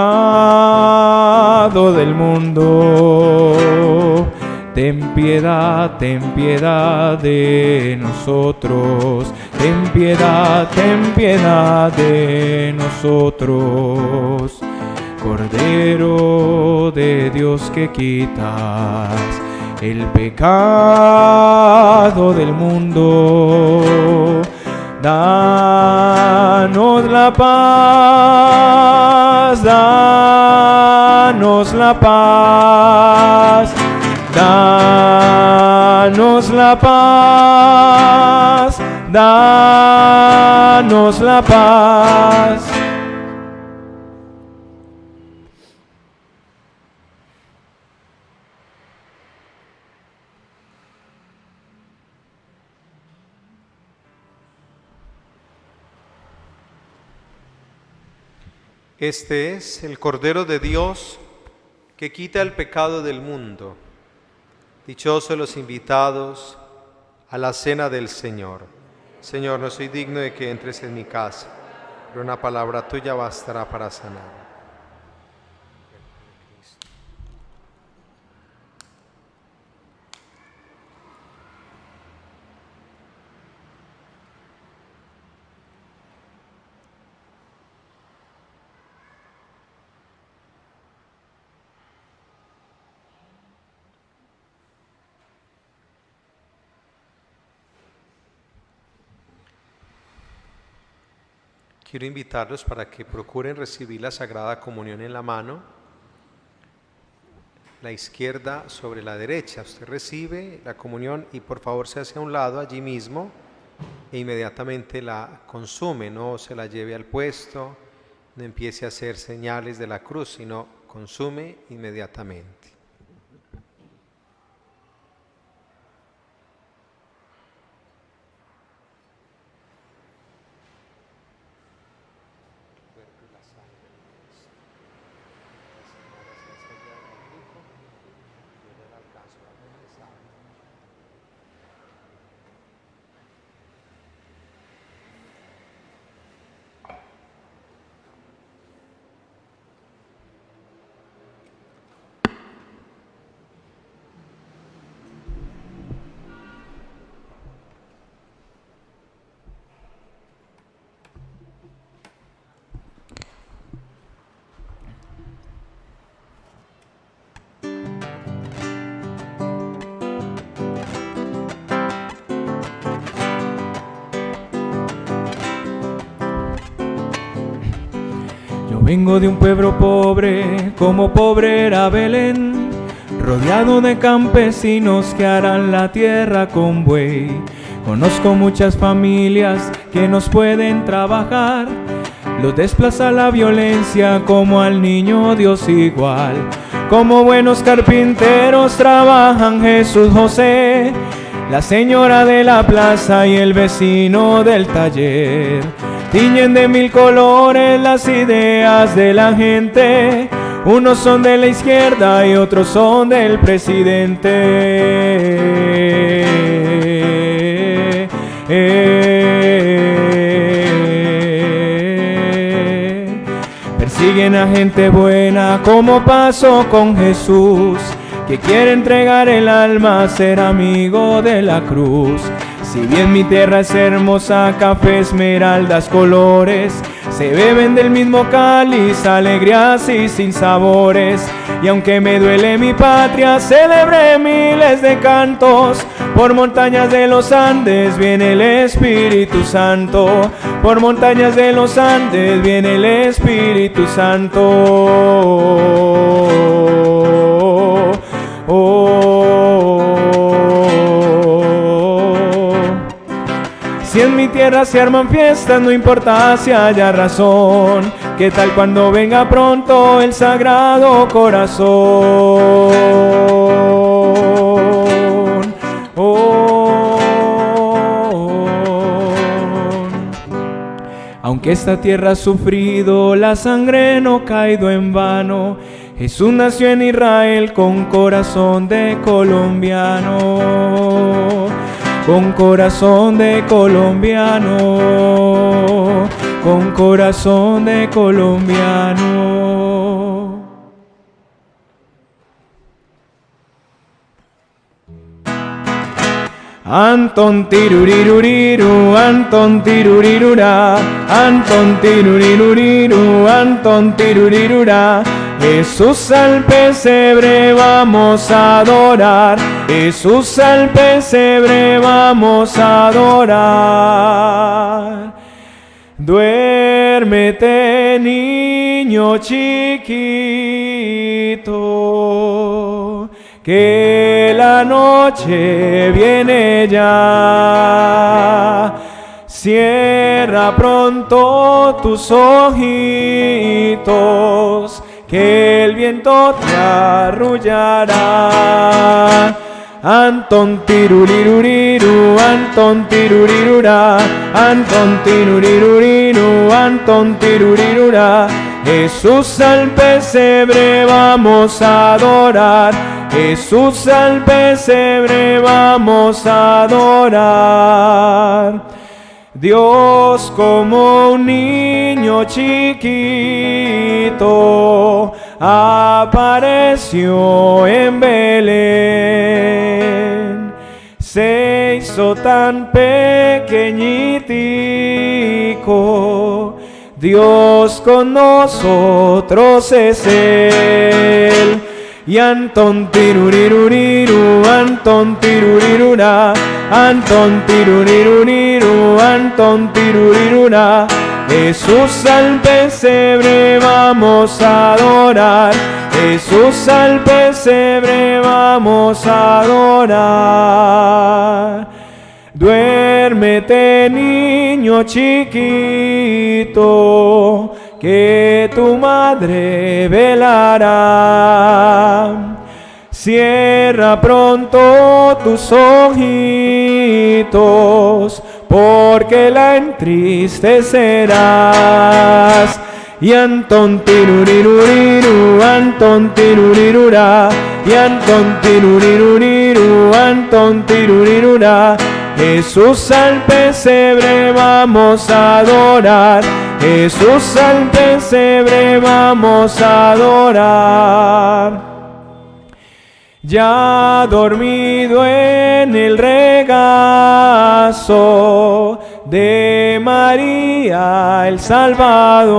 del mundo, ten piedad de nosotros, ten piedad de nosotros. Cordero de Dios que quitas el pecado del mundo, danos la paz, danos la paz, danos la paz, danos la paz. Este es el Cordero de Dios que quita el pecado del mundo. Dichosos los invitados a la cena del Señor. Señor, no soy digno de que entres en mi casa, pero una palabra tuya bastará para sanar. Quiero invitarlos para que procuren recibir la Sagrada Comunión en la mano, la izquierda sobre la derecha. Usted recibe la comunión y por favor se hace a un lado allí mismo e inmediatamente la consume. No se la lleve al puesto, no empiece a hacer señales de la cruz, sino consume inmediatamente. Vengo de un pueblo pobre, como pobre era Belén, rodeado de campesinos que harán la tierra con buey. Conozco muchas familias que nos pueden trabajar, los desplaza la violencia como al niño Dios igual. Como buenos carpinteros trabajan Jesús, José, la señora de la plaza y el vecino del taller. Tiñen de mil colores las ideas de la gente, unos son de la izquierda y otros son del presidente. Persiguen a gente buena como pasó con Jesús, que quiere entregar el alma a ser amigo de la cruz. Si bien mi tierra es hermosa, café, esmeraldas, colores, se beben del mismo cáliz, alegrías y sinsabores. Y aunque me duele mi patria, celebré miles de cantos. Por montañas de los Andes viene el Espíritu Santo. Por montañas de los Andes viene el Espíritu Santo. Si en mi tierra se arman fiestas, no importa si haya razón. ¿Qué tal cuando venga pronto el Sagrado Corazón? Aunque esta tierra ha sufrido, la sangre no ha caído en vano. Jesús nació en Israel con corazón de colombiano. Con corazón de colombiano, con corazón de colombiano. Anton tiruriruriru, Anton tirurirura, Anton tiruriruriru, Anton tirurirura. Jesús al pesebre vamos a adorar, Jesús al pesebre vamos a adorar. Duérmete, niño chiquito, que la noche viene ya. Cierra pronto tus ojitos, que el viento te arrullará. Anton tiruriruriru, Anton tirurirura, Anton tiruriruriru, Anton tirurirura. Jesús al pesebre vamos a adorar, Jesús al pesebre vamos a adorar. Dios como un niño chiquito apareció en Belén. Se hizo tan pequeñitico, Dios con nosotros es Él. Y Anton tiruriruriru, Anton tirurirura, Anton tiruriruriru, Anton tirurirura. Jesús al pesebre vamos a adorar, Jesús al pesebre vamos a adorar. Duérmete, niño chiquito, que tu madre velará. Cierra pronto tus ojitos, porque la entristecerás. Y Anton tiruriruriru, Anton tirurirura, y Anton tiruriruriru, Anton tirurirura. Jesús al pesebre vamos a adorar, Jesús al pesebre vamos a adorar. Ya dormido en el regazo de María el Salvador,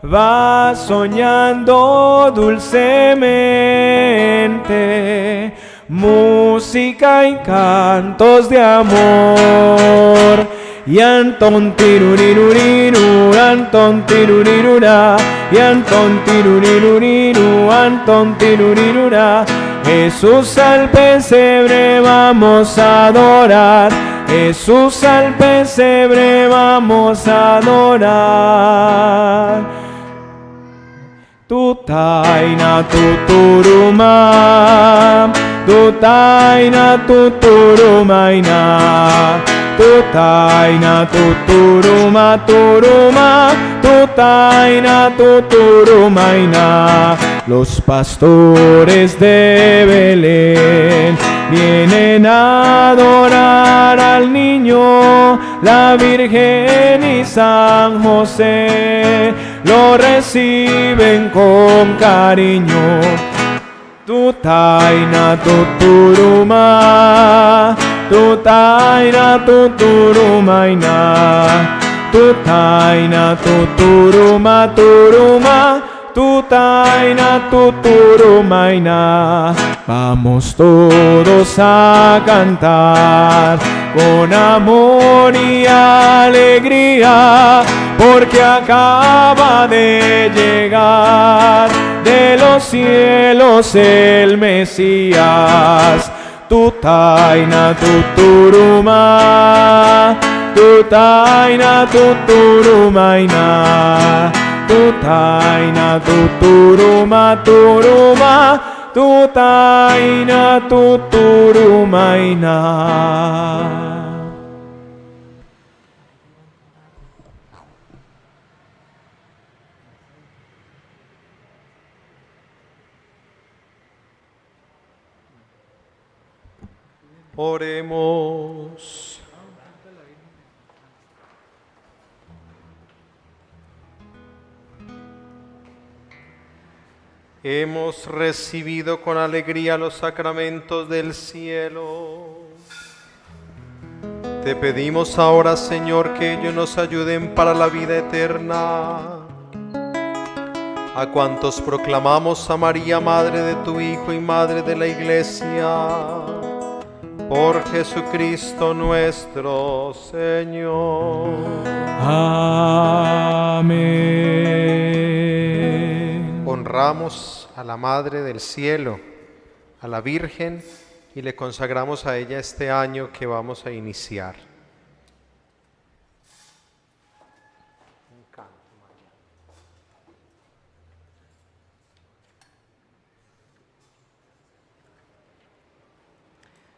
va soñando dulcemente música y cantos de amor. Y Anton tiruriruriru, Anton tirurirura, y Anton tiruriruriru, Anton tirurirura. Jesús al pesebre vamos a adorar, Jesús al pesebre vamos a adorar. Tutaina tuturuma, tutaina tuturumaina, tutaina tuturuma turuma, tutaina tuturumaina. Los pastores de Belén vienen a adorar al niño, la Virgen y San José lo reciben con cariño. Tutaina tuturuma, tutaina tuturumaina, tutaina tuturuma turuma, tutaina tuturumaina. Vamos todos a cantar con amor y alegría, porque acaba de llegar de los cielos el Mesías. Tutaina tuturuma, tutaina tuturumaina, tutaina tuturuma turuma, tutaina tuturumaina. Oremos. Hemos recibido con alegría los sacramentos del cielo. Te pedimos ahora, Señor, que ellos nos ayuden para la vida eterna. A cuantos proclamamos a María, Madre de tu Hijo y Madre de la Iglesia, por Jesucristo nuestro Señor. Amén. Honramos a la Madre del Cielo, a la Virgen, y le consagramos a ella este año que vamos a iniciar.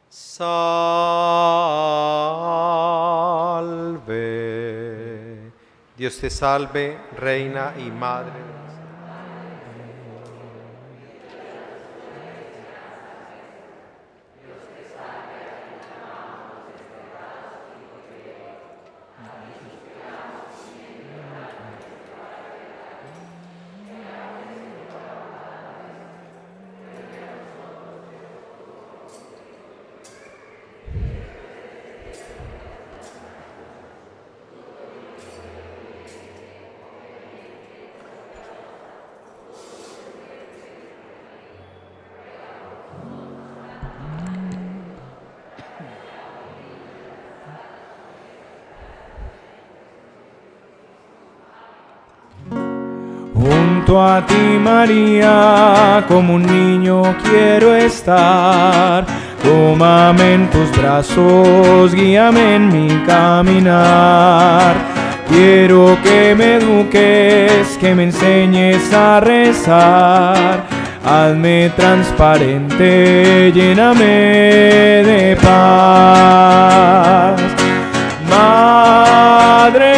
Salve. Dios te salve, Reina y Madre. Junto a ti, María, como un niño quiero estar. Tómame en tus brazos, guíame en mi caminar. Quiero que me eduques, que me enseñes a rezar. Hazme transparente, lléname de paz. Madre,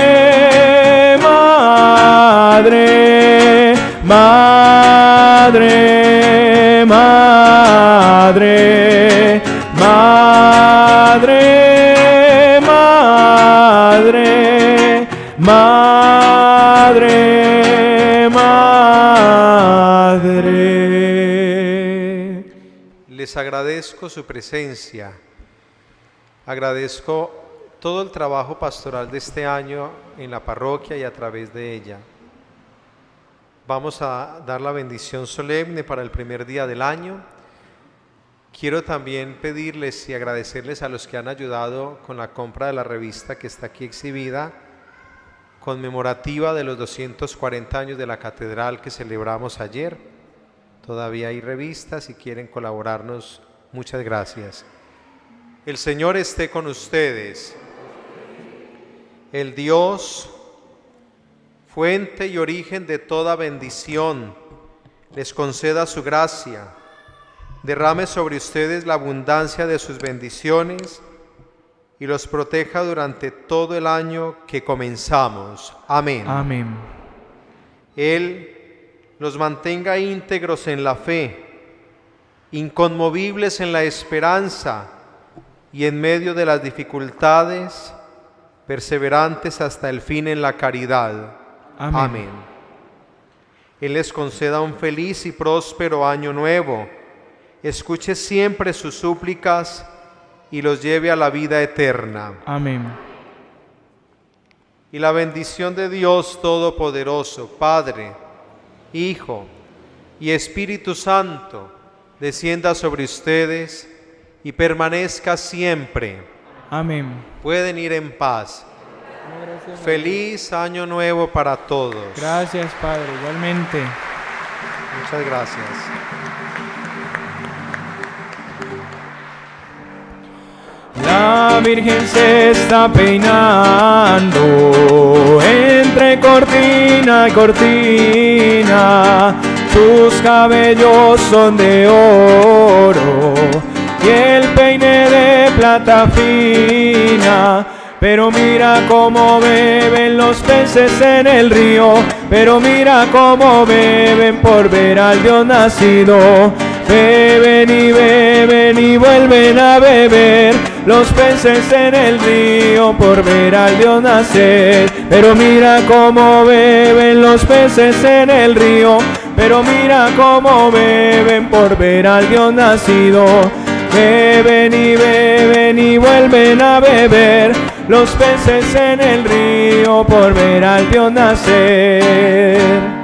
madre, madre, madre, madre, madre, madre, madre. Les agradezco su presencia. Agradezco todo el trabajo pastoral de este año en la parroquia y a través de ella. Vamos a dar la bendición solemne para el primer día del año. Quiero también pedirles y agradecerles a los que han ayudado con la compra de la revista que está aquí exhibida, conmemorativa de los 240 años de la catedral que celebramos ayer. Todavía hay revistas, si quieren colaborarnos, muchas gracias. El Señor esté con ustedes. El Dios, fuente y origen de toda bendición, les conceda su gracia, derrame sobre ustedes la abundancia de sus bendiciones y los proteja durante todo el año que comenzamos. Amén. Amén. Él los mantenga íntegros en la fe, inconmovibles en la esperanza y en medio de las dificultades, perseverantes hasta el fin en la caridad. Amén. Amén. Él les conceda un feliz y próspero año nuevo, escuche siempre sus súplicas y los lleve a la vida eterna. Amén. Y la bendición de Dios Todopoderoso, Padre, Hijo y Espíritu Santo, descienda sobre ustedes y permanezca siempre. Amén. Pueden ir en paz. Feliz Año Nuevo para todos. Gracias, Padre, igualmente. Muchas gracias. La Virgen se está peinando entre cortina y cortina. Sus cabellos son de oro y el peine de plata fina. Pero mira cómo beben los peces en el río, pero mira cómo beben por ver al Dios nacido. Beben y vuelven a beber los peces en el río por ver al Dios nacer. Pero mira cómo beben los peces en el río, pero mira cómo beben por ver al Dios nacido. Beben y vuelven a beber los peces en el río por ver al Dios nacer.